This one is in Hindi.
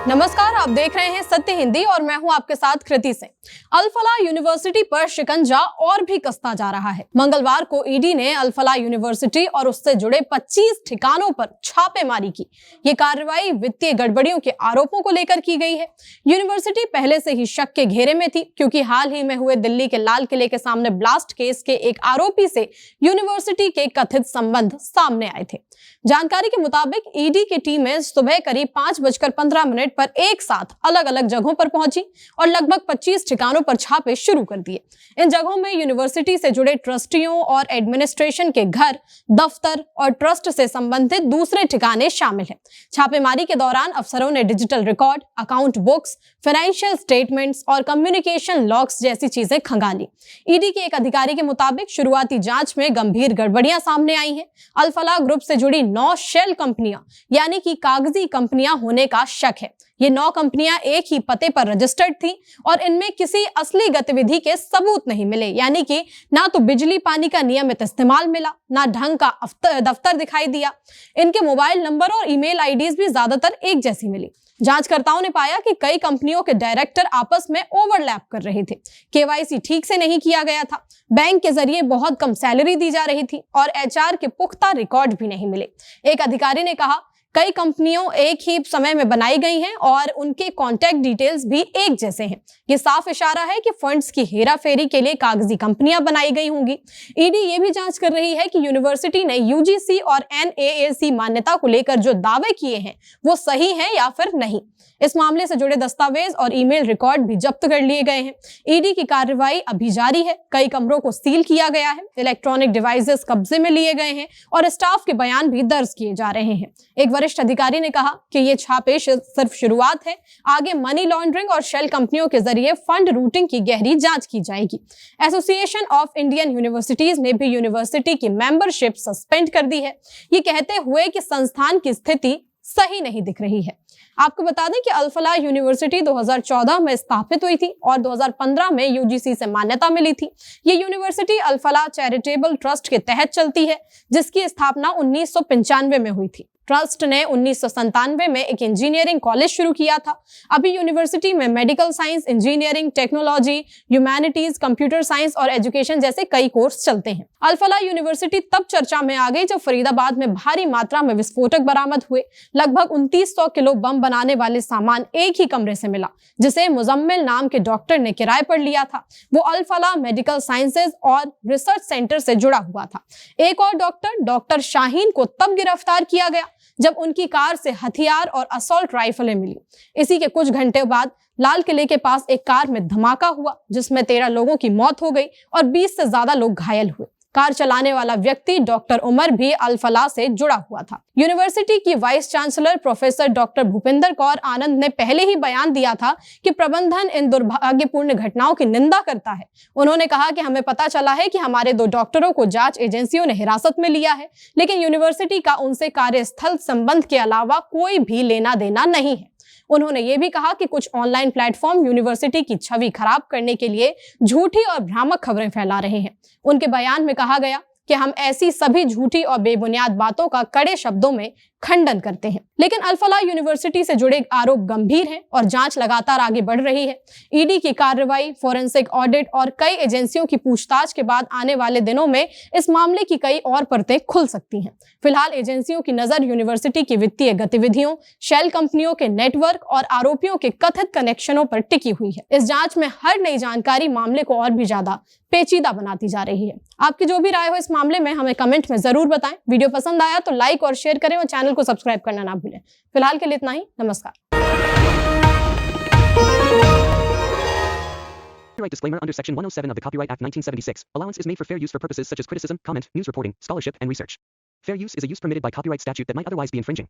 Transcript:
नमस्कार, आप देख रहे हैं सत्य हिंदी और मैं हूं आपके साथ कृति सिंह। अल फलाह यूनिवर्सिटी पर शिकंजा और भी कसता जा रहा है। मंगलवार को ईडी ने अल फलाह यूनिवर्सिटी और उससे जुड़े 25 ठिकानों पर छापेमारी की। ये कार्रवाई वित्तीय गड़बड़ियों के आरोपों को लेकर की गई है। यूनिवर्सिटी पहले से ही शक के घेरे में थी, क्योंकि हाल ही में हुए दिल्ली के लाल किले के सामने ब्लास्ट केस के एक आरोपी से यूनिवर्सिटी के कथित संबंध सामने आए थे। जानकारी के मुताबिक ईडी की टीमें सुबह करीब 5:15 पर एक साथ अलग अलग जगहों पर पहुंची और लगभग 25 ठिकानों पर छापे शुरू कर दिए। इन जगहों में यूनिवर्सिटी से जुड़े ट्रस्टियों और एडमिनिस्ट्रेशन के घर, दफ्तर और ट्रस्ट से संबंधित दूसरे ठिकाने शामिल हैं। छापेमारी के दौरान अफसरों ने digital record, account books, financial statements और कम्युनिकेशन लॉग्स जैसी चीजें खंगाली। ईडी के एक अधिकारी के मुताबिक शुरुआती जांच में गंभीर गड़बड़ियां सामने आई हैं। अल फलाह ग्रुप से जुड़ी 9 शेल कंपनियां यानी कि कागजी कंपनियां होने का शक है। ये 9 कंपनियां एक ही पते पर रजिस्टर्ड थी और इनमें किसी असली गतिविधि के सबूत नहीं मिले, यानी कि ना तो बिजली पानी का नियमित इस्तेमाल मिला, ना ढंग का दफ्तर दिखाई दिया। इनके मोबाइल नंबर और ईमेल आईडीज भी ज्यादातर एक जैसी मिली। जांचकर्ताओं ने पाया कि कई कंपनियों के डायरेक्टर आपस में ओवरलैप कर रहे थे। केवाईसी ठीक से नहीं किया गया था, बैंक के जरिए बहुत कम सैलरी दी जा रही थी और एचआर के पुख्ता रिकॉर्ड भी नहीं मिले। एक अधिकारी ने कहा, कई कंपनियों एक ही समय में बनाई गई हैं और उनके कॉन्टैक्ट डिटेल्स भी एक जैसे हैं। ये साफ इशारा है कि फंड्स की हेराफेरी के लिए कागजी कंपनियां बनाई गई होंगी। ईडी ये भी जांच कर रही है कि यूनिवर्सिटी ने यूजीसी और एनएएसी मान्यता को लेकर जो दावे किए हैं वो सही हैं या फिर नहीं। इस मामले से जुड़े दस्तावेज और ईमेल रिकॉर्ड भी जब्त कर लिए गए हैं। ईडी की कार्रवाई अभी जारी है। कई कमरों को सील किया गया है, इलेक्ट्रॉनिक डिवाइसेस कब्जे में लिए गए हैं और स्टाफ के बयान भी दर्ज किए जा रहे हैं। एक वरिष्ठ अधिकारी ने कहा कि ये छापे सिर्फ शुरुआत है, आगे मनी लॉन्ड्रिंग और शेल कंपनियों के जरिए फंड रूटिंग की गहरी जांच की जाएगी। एसोसिएशन ऑफ इंडियन यूनिवर्सिटीज ने भी यूनिवर्सिटी की मेंबरशिप सस्पेंड कर दी है, ये कहते हुए कि संस्थान की स्थिति सही नहीं दिख रही है। आपको बता दें कि अल फलाह यूनिवर्सिटी 2014 में स्थापित हुई थी और 2015 में यूजीसी से मान्यता मिली थी। ये यूनिवर्सिटी अल फलाह चैरिटेबल ट्रस्ट के तहत चलती है, जिसकी स्थापना 1995 में हुई थी। ट्रस्ट ने 1997 में एक इंजीनियरिंग कॉलेज शुरू किया था। अभी यूनिवर्सिटी में medical science, engineering, technology, humanities, computer science और एजुकेशन जैसे कई कोर्स चलते हैं। अल फलाह यूनिवर्सिटी तब चर्चा में आ गई जब फरीदाबाद में भारी मात्रा में विस्फोटक बरामद हुए। लगभग 2900 किलो बम बनाने वाले सामान एक ही कमरे से मिला, जिसे मुजम्मिल नाम के डॉक्टर ने किराए पर लिया था। वो अल फलाह मेडिकल साइंसेज और रिसर्च सेंटर से जुड़ा हुआ था। एक और डॉक्टर शाहीन को तब गिरफ्तार किया गया जब उनकी कार से हथियार और असॉल्ट राइफलें मिली। इसी के कुछ घंटे बाद लाल किले के पास एक कार में धमाका हुआ, जिसमें 13 लोगों की मौत हो गई और 20 से ज्यादा लोग घायल हुए। कार चलाने वाला व्यक्ति डॉक्टर उमर भी अल फलाह से जुड़ा हुआ था। यूनिवर्सिटी की vice chancellor professor doctor Bhupinder Kaur Anand ने पहले ही बयान दिया था कि प्रबंधन इन दुर्भाग्यपूर्ण घटनाओं की निंदा करता है। उन्होंने कहा कि हमें पता चला है कि हमारे 2 डॉक्टरों को जांच एजेंसियों ने हिरासत में लिया है, लेकिन यूनिवर्सिटी का उनसे कार्यस्थल संबंध के अलावा कोई भी लेना देना नहीं है। उन्होंने ये भी कहा कि कुछ ऑनलाइन प्लेटफॉर्म यूनिवर्सिटी की छवि खराब करने के लिए झूठी और भ्रामक खबरें फैला रहे हैं। उनके बयान में कहा गया कि हम ऐसी सभी झूठी और बेबुनियाद बातों का कड़े शब्दों में खंडन करते हैं। लेकिन अल फलाह यूनिवर्सिटी से जुड़े आरोप गंभीर हैं और जांच लगातार आगे बढ़ रही है। ईडी की कार्रवाई, फोरेंसिक ऑडिट और कई एजेंसियों की पूछताछ के बाद आने वाले दिनों में इस मामले की कई और परतें खुल सकती हैं। फिलहाल एजेंसियों की नजर यूनिवर्सिटी की वित्तीय गतिविधियों, शेल कंपनियों के नेटवर्क और आरोपियों के कथित कनेक्शनों पर टिकी हुई है। इस जांच में हर नई जानकारी मामले को और भी ज्यादा पेचीदा बनाती जा रही है। आपकी जो भी राय हो इस मामले में हमें कमेंट में जरूर बताएं। वीडियो पसंद आया तो लाइक और शेयर करें और चैनल को सब्सक्राइब करना ना भूलें। फिलहाल के लिए इतना ही। नमस्कार। Copyright disclaimer under Section 107 of the Copyright Act 1976. Allowance is made for fair use for purposes such as criticism, comment, news reporting, scholarship, and research. Fair use is a use permitted by copyright statute that might otherwise be infringing.